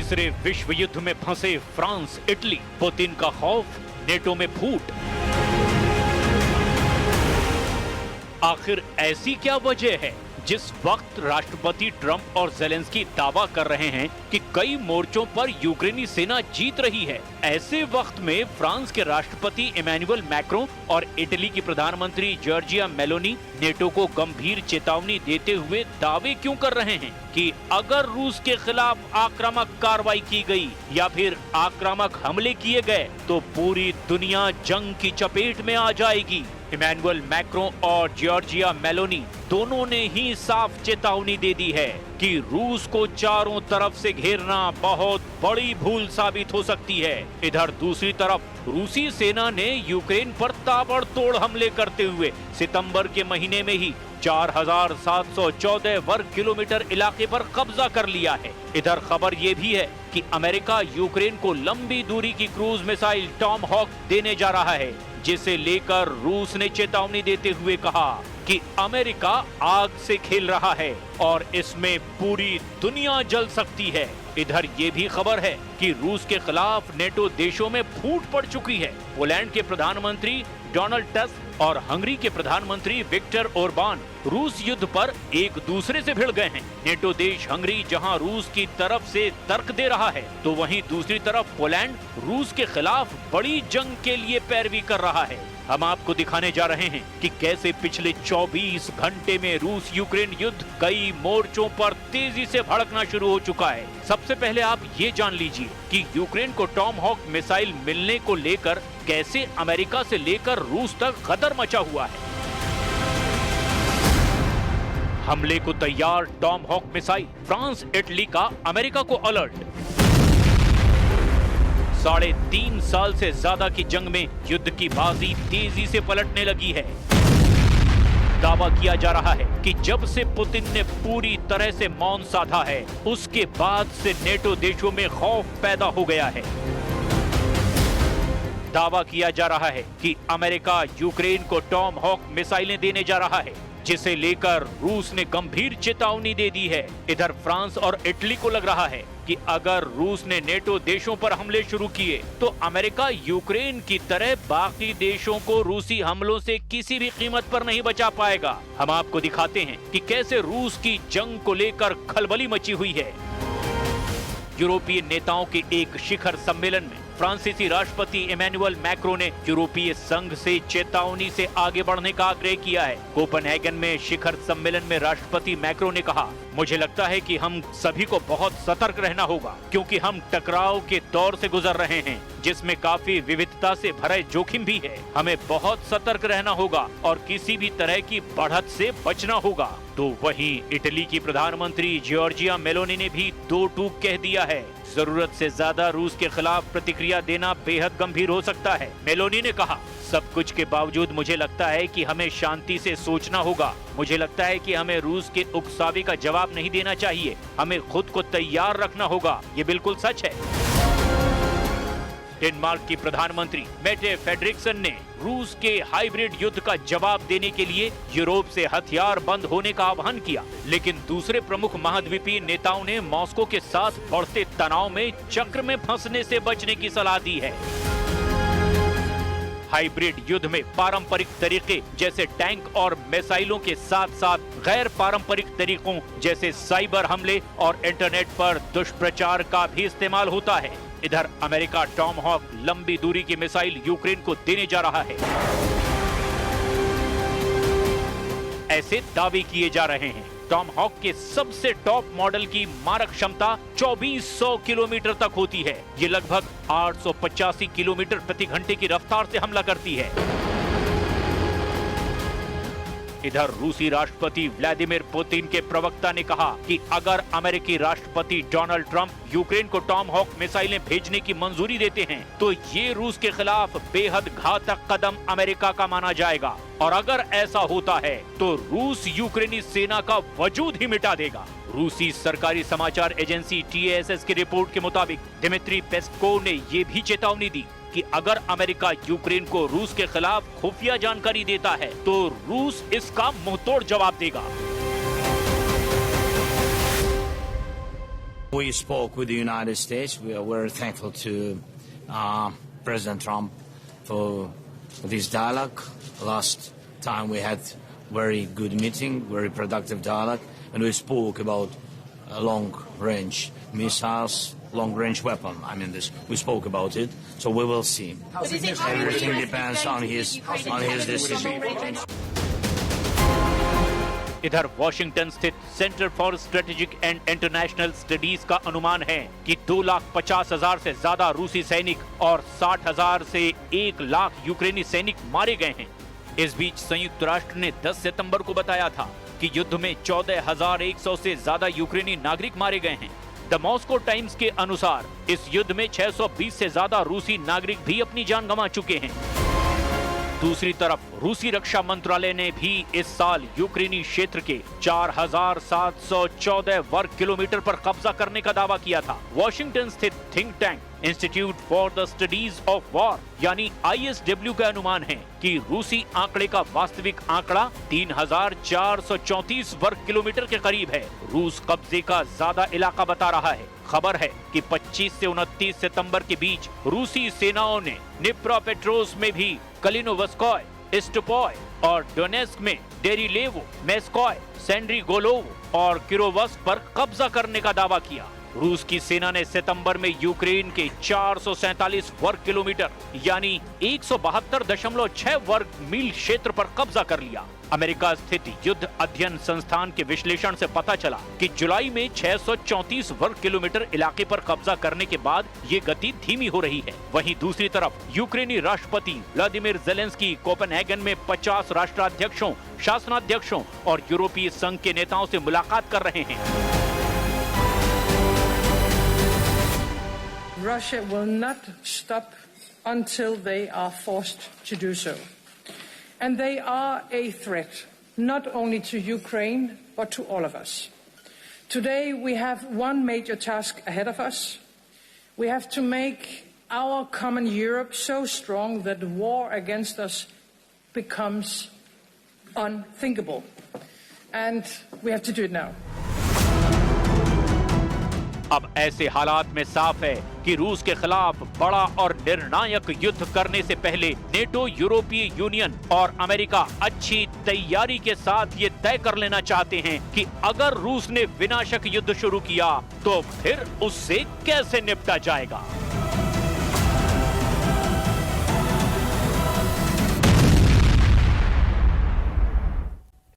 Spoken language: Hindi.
तीसरे विश्व युद्ध में फंसे फ्रांस, इटली, पुतिन का खौफ, नेटो में फूट। आखिर ऐसी क्या वजह है जिस वक्त राष्ट्रपति ट्रंप और ज़ेलेंस्की दावा कर रहे हैं कि कई मोर्चों पर यूक्रेनी सेना जीत रही है, ऐसे वक्त में फ्रांस के राष्ट्रपति इमैनुअल मैक्रों और इटली की प्रधानमंत्री जॉर्जिया मेलोनी नेटो को गंभीर चेतावनी देते हुए दावे क्यों कर रहे हैं कि अगर रूस के खिलाफ आक्रामक कार्रवाई की गई या फिर आक्रामक हमले किए गए तो पूरी दुनिया जंग की चपेट में आ जाएगी। इमैनुअल मैक्रों और जॉर्जिया मेलोनी दोनों ने ही साफ चेतावनी दे दी है कि रूस को चारों तरफ से घेरना बहुत बड़ी भूल साबित हो सकती है। इधर दूसरी तरफ रूसी सेना ने यूक्रेन पर ताबड़तोड़ हमले करते हुए सितंबर के महीने में ही 4,714 वर्ग किलोमीटर इलाके पर कब्जा कर लिया है। इधर खबर ये भी है कि अमेरिका यूक्रेन को लंबी दूरी की क्रूज मिसाइल टॉमहॉक देने जा रहा है, जिसे लेकर रूस ने चेतावनी देते हुए कहा कि अमेरिका आग से खेल रहा है और इसमें पूरी दुनिया जल सकती है। इधर ये भी खबर है कि रूस के खिलाफ नेटो देशों में फूट पड़ चुकी है। पोलैंड के प्रधानमंत्री डोनाल्ड टस्क और हंगरी के प्रधानमंत्री विक्टर ओरबान रूस युद्ध पर एक दूसरे से भिड़ गए हैं। नेटो देश हंगरी जहां रूस की तरफ से तर्क दे रहा है, तो वहीं दूसरी तरफ पोलैंड रूस के खिलाफ बड़ी जंग के लिए पैरवी कर रहा है। हम आपको दिखाने जा रहे हैं कि कैसे पिछले 24 घंटे में रूस यूक्रेन युद्ध कई मोर्चों पर तेजी से भड़कना शुरू हो चुका है। सबसे पहले आप ये जान लीजिए कि यूक्रेन को टॉमहॉक मिसाइल मिलने को लेकर कैसे अमेरिका से लेकर रूस तक गदर मचा हुआ है। हमले को तैयार टॉमहॉक मिसाइल, फ्रांस इटली का अमेरिका को अलर्ट। 3.5 साल से ज्यादा की जंग में युद्ध की बाजी तेजी से पलटने लगी है। दावा किया जा रहा है कि जब से पुतिन ने पूरी तरह से मौन साधा है, उसके बाद से नेटो देशों में खौफ पैदा हो गया है। दावा किया जा रहा है कि अमेरिका यूक्रेन को टॉमहॉक मिसाइलें देने जा रहा है, जिसे लेकर रूस ने गंभीर चेतावनी दे दी है। इधर फ्रांस और इटली को लग रहा है कि अगर रूस ने नेटो देशों पर हमले शुरू किए तो अमेरिका यूक्रेन की तरह बाकी देशों को रूसी हमलों से किसी भी कीमत पर नहीं बचा पाएगा। हम आपको दिखाते हैं कि कैसे रूस की जंग को लेकर खलबली मची हुई है। यूरोपीय नेताओं के एक शिखर सम्मेलन में फ्रांसीसी राष्ट्रपति इमैनुअल मैक्रों ने यूरोपीय संघ से चेतावनी से आगे बढ़ने का आग्रह किया है। कोपेनहेगन में शिखर सम्मेलन में राष्ट्रपति मैक्रों ने कहा, मुझे लगता है कि हम सभी को बहुत सतर्क रहना होगा, क्योंकि हम टकराव के दौर से गुजर रहे हैं जिसमें काफी विविधता से भरे जोखिम भी है। हमें बहुत सतर्क रहना होगा और किसी भी तरह की बढ़त से बचना होगा। तो वहीं इटली की प्रधानमंत्री जॉर्जिया मेलोनी ने भी दो टूक कह दिया है, जरूरत से ज्यादा रूस के खिलाफ प्रतिक्रिया देना बेहद गंभीर हो सकता है। मेलोनी ने कहा, सब कुछ के बावजूद मुझे लगता है कि हमें शांति से सोचना होगा। मुझे लगता है कि हमें रूस के उकसावे का जवाब नहीं देना चाहिए। हमें खुद को तैयार रखना होगा। ये बिल्कुल सच है। डेनमार्क की प्रधानमंत्री मेटे फ्रेडरिक्सन ने रूस के हाइब्रिड युद्ध का जवाब देने के लिए यूरोप से हथियार बंद होने का आह्वान किया, लेकिन दूसरे प्रमुख महाद्वीपीय नेताओं ने मॉस्को के साथ बढ़ते तनाव में चक्र में फंसने से बचने की सलाह दी है। हाइब्रिड युद्ध में पारंपरिक तरीके जैसे टैंक और मिसाइलों के साथ साथ गैर पारंपरिक तरीकों जैसे साइबर हमले और इंटरनेट पर दुष्प्रचार का भी इस्तेमाल होता है। इधर अमेरिका टॉमहॉक लंबी दूरी की मिसाइल यूक्रेन को देने जा रहा है। ऐसे दावे किए जा रहे हैं। टॉमहॉक के सबसे टॉप मॉडल की मारक क्षमता 2400 किलोमीटर तक होती है। ये लगभग 885 किलोमीटर प्रति घंटे की रफ्तार से हमला करती है। इधर रूसी राष्ट्रपति व्लादिमीर पुतिन के प्रवक्ता ने कहा कि अगर अमेरिकी राष्ट्रपति डोनाल्ड ट्रंप यूक्रेन को टॉमहॉक मिसाइलें भेजने की मंजूरी देते हैं तो ये रूस के खिलाफ बेहद घातक कदम अमेरिका का माना जाएगा, और अगर ऐसा होता है तो रूस यूक्रेनी सेना का वजूद ही मिटा देगा। रूसी सरकारी समाचार एजेंसी TASS की रिपोर्ट के मुताबिक दिमित्री पेस्कोव ने ये भी चेतावनी दी कि अगर अमेरिका यूक्रेन को रूस के खिलाफ खुफिया जानकारी देता है तो रूस इसका मुंहतोड़ जवाब देगा। We spoke with the United States. We are very thankful to President Trump for this dialogue. Last time we had very good meeting, very productive dialogue, and we spoke about long-range missiles, long-range weapon. I mean, we spoke about it, so we will see. Everything depends on his decision. इधर वॉशिंगटन स्थित centre for strategic and international studies का अनुमान है कि 2,50,000 से ज्यादा रूसी सैनिक और 60,000 से 1 लाख यूक्रेनी सैनिक मारे गए हैं। इस बीच संयुक्त राष्ट्र ने 10 सितंबर को बताया था कि युद्ध में 14,100 से ज्यादा यूक्रेनी नागरिक मारे गए हैं। द मॉस्को टाइम्स के अनुसार इस युद्ध में 620 से ज्यादा रूसी नागरिक भी अपनी जान गंवा चुके हैं। दूसरी तरफ रूसी रक्षा मंत्रालय ने भी इस साल यूक्रेनी क्षेत्र के 4,714 वर्ग किलोमीटर पर कब्जा करने का दावा किया था। वॉशिंगटन स्थित think tank institute for the studies of war यानी ISW का अनुमान है कि रूसी आंकड़े का वास्तविक आंकड़ा 3,434 वर्ग किलोमीटर के करीब है। रूस कब्जे का ज्यादा इलाका बता रहा है। खबर है कि 25 से 29 सितंबर के बीच रूसी सेनाओं ने निप्रोपेट्रोव्स्क में भी कलिनोवस्कोय, इस्टोपोय और डोनेस्क में डेरिलेवो, मेस्कोय, सेंड्रीगोलोव और किरोवस्क पर कब्जा करने का दावा किया। रूस की सेना ने सितंबर में यूक्रेन के 447 वर्ग किलोमीटर यानी 172.6 वर्ग मील क्षेत्र पर कब्जा कर लिया। अमेरिका स्थित युद्ध अध्ययन संस्थान के विश्लेषण से पता चला कि जुलाई में 634 वर्ग किलोमीटर इलाके पर कब्जा करने के बाद ये गति धीमी हो रही है। वहीं दूसरी तरफ यूक्रेनी राष्ट्रपति व्लादिमीर ज़ेलेंस्की कोपेनहेगन में 50 राष्ट्राध्यक्षों, शासनाध्यक्षों और यूरोपीय संघ के नेताओं से मुलाकात कर रहे हैं। Russia will not stop until they are forced to do so. And they are a threat, not only to Ukraine, but to all of us. Today we have one major task ahead of us. We have to make our common Europe so strong that war against us becomes unthinkable. And we have to do it now. अब ऐसे हालात में साफ है कि रूस के खिलाफ बड़ा और निर्णायक युद्ध करने से पहले नेटो, यूरोपीय यूनियन और अमेरिका अच्छी तैयारी के साथ ये तय कर लेना चाहते हैं कि अगर रूस ने विनाशक युद्ध शुरू किया तो फिर उससे कैसे निपटा जाएगा।